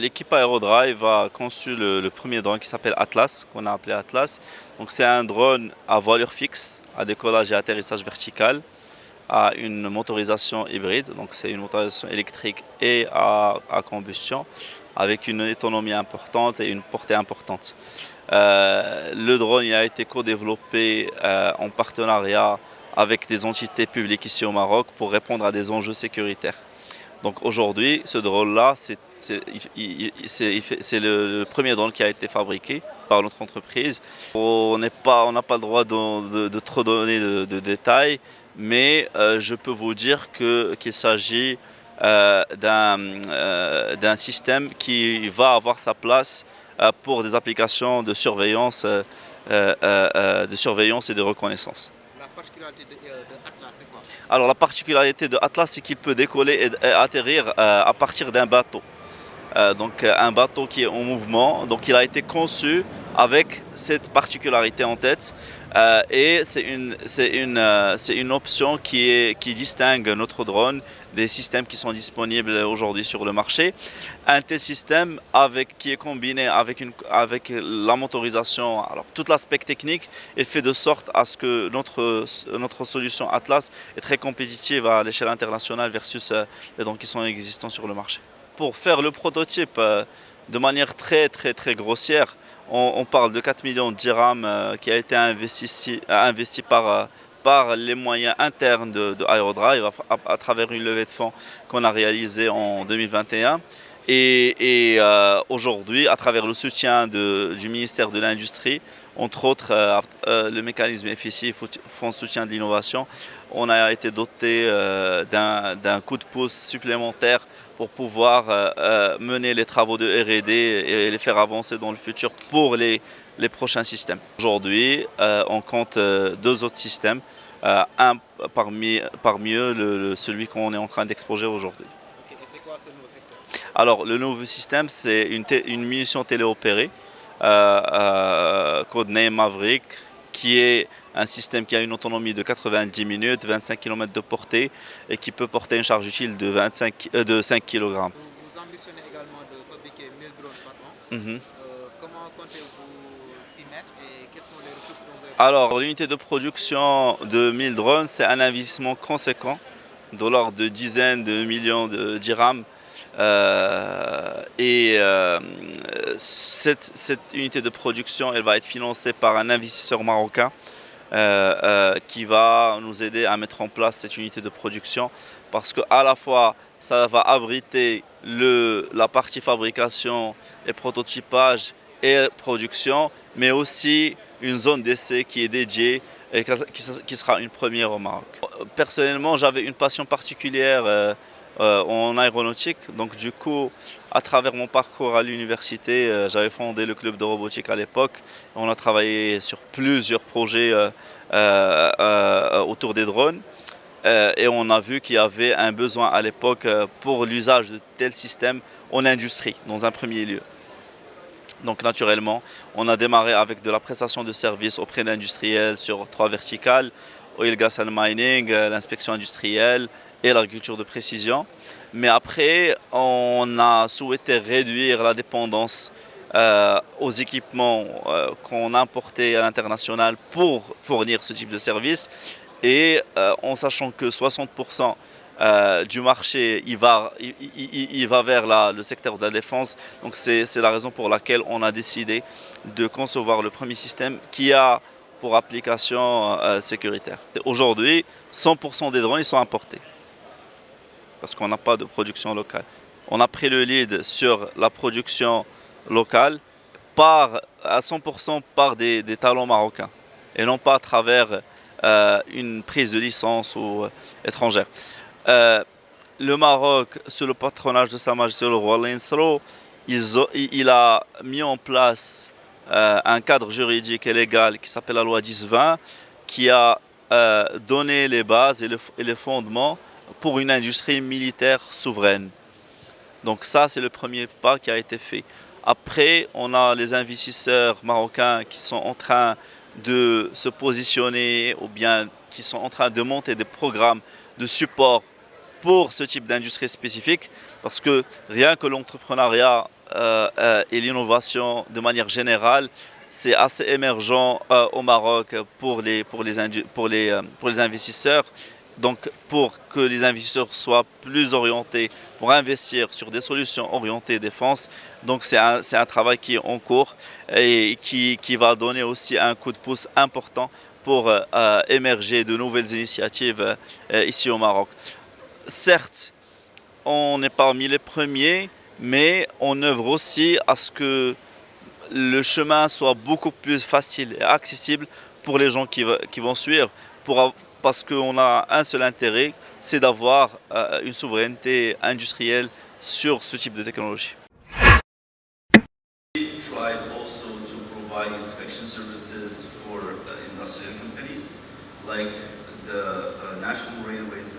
L'équipe Aerodrive a conçu le premier drone qui s'appelle Atlas, qu'on a appelé Atlas. Donc c'est un drone à voilure fixe, à décollage et atterrissage vertical, à une motorisation hybride. Donc c'est une motorisation électrique et à combustion, avec une autonomie importante et une portée importante. Le drone il a été co-développé en partenariat avec des entités publiques ici au Maroc pour répondre à des enjeux sécuritaires. Donc aujourd'hui, ce drone-là, c'est le premier drone qui a été fabriqué par notre entreprise. On n'a pas le droit de trop donner de détails, mais je peux vous dire qu'il s'agit d'un système qui va avoir sa place pour des applications de surveillance et de reconnaissance. La particularité de Atlas, c'est quoi? Alors la particularité de Atlas, c'est qu'il peut décoller et atterrir à partir d'un bateau. Un bateau qui est en mouvement. Donc il a été conçu avec cette particularité en tête. Et c'est une option qui distingue notre drone des systèmes qui sont disponibles aujourd'hui sur le marché. Un tel système qui est combiné avec la motorisation, alors tout l'aspect technique, il fait de sorte à ce que notre solution Atlas est très compétitive à l'échelle internationale versus les drones qui sont existants sur le marché. Pour faire le prototype de manière très grossière, on parle de 4 millions de dirhams qui a été investi par les moyens internes de Aerodrive à travers une levée de fonds qu'on a réalisée en 2021. Aujourd'hui, à travers le soutien du ministère de l'Industrie, entre autres le mécanisme FSI, Fonds de soutien de l'innovation, on a été doté d'un coup de pouce supplémentaire pour pouvoir mener les travaux de R&D et les faire avancer dans le futur pour les prochains systèmes. Aujourd'hui, on compte deux autres systèmes, un parmi eux celui qu'on est en train d'exposer aujourd'hui. Ok, et c'est quoi ce nouveau système? Alors, le nouveau système, c'est une munition téléopérée, codename Maverick, qui est un système qui a une autonomie de 90 minutes, 25 km de portée et qui peut porter une charge utile de 5 kg. Vous ambitionnez également de fabriquer 1000 drones par an. Mhm. Comment comptez-vous s'y mettre et quelles sont les ressources dont vous avez besoin? Alors, l'unité de production de 1000 drones, c'est un investissement conséquent, de l'ordre de dizaines de millions de dirhams. Cette unité de production, elle va être financée par un investisseur marocain qui va nous aider à mettre en place cette unité de production parce que à la fois ça va abriter la partie fabrication et prototypage et production, mais aussi une zone d'essai qui est dédiée et qui sera une première au Maroc. Personnellement, j'avais une passion particulière en aéronautique. Donc du coup, à travers mon parcours à l'université, j'avais fondé le club de robotique à l'époque. On a travaillé sur plusieurs projets autour des drones. Et on a vu qu'il y avait un besoin à l'époque pour l'usage de tels systèmes en industrie, dans un premier lieu. Donc naturellement, on a démarré avec de la prestation de services auprès d'industriels sur 3 verticales, oil, gas and mining, l'inspection industrielle et l'agriculture de précision. Mais après, on a souhaité réduire la dépendance aux équipements qu'on importait à l'international pour fournir ce type de service. Et en sachant que 60% du marché il va vers le secteur de la défense. Donc c'est la raison pour laquelle on a décidé de concevoir le premier système qui a pour application sécuritaire. Aujourd'hui, 100% des drones ils sont importés parce qu'on n'a pas de production locale. On a pris le lead sur la production locale à 100% par des talents marocains et non pas à travers une prise de licence ou étrangère. Euh, le Maroc, sous le patronage de Sa Majesté le roi Lensro, il a mis en place un cadre juridique et légal qui s'appelle la loi 1020, qui a donné les bases et les fondements pour une industrie militaire souveraine. Donc ça, c'est le premier pas qui a été fait. Après, on a les investisseurs marocains qui sont en train de se positionner ou bien qui sont en train de monter des programmes de support pour ce type d'industrie spécifique parce que rien que l'entrepreneuriat et l'innovation de manière générale, c'est assez émergent au Maroc pour les investisseurs. Donc, pour que les investisseurs soient plus orientés pour investir sur des solutions orientées défense, donc c'est un travail qui est en cours et qui va donner aussi un coup de pouce important pour émerger de nouvelles initiatives ici au Maroc. Certes, on est parmi les premiers, mais on œuvre aussi à ce que le chemin soit beaucoup plus facile et accessible pour les gens qui vont suivre, parce qu'on a un seul intérêt, c'est d'avoir une souveraineté industrielle sur ce type de technologie. Tried also to provide inspection services for industrial companies like the National Railways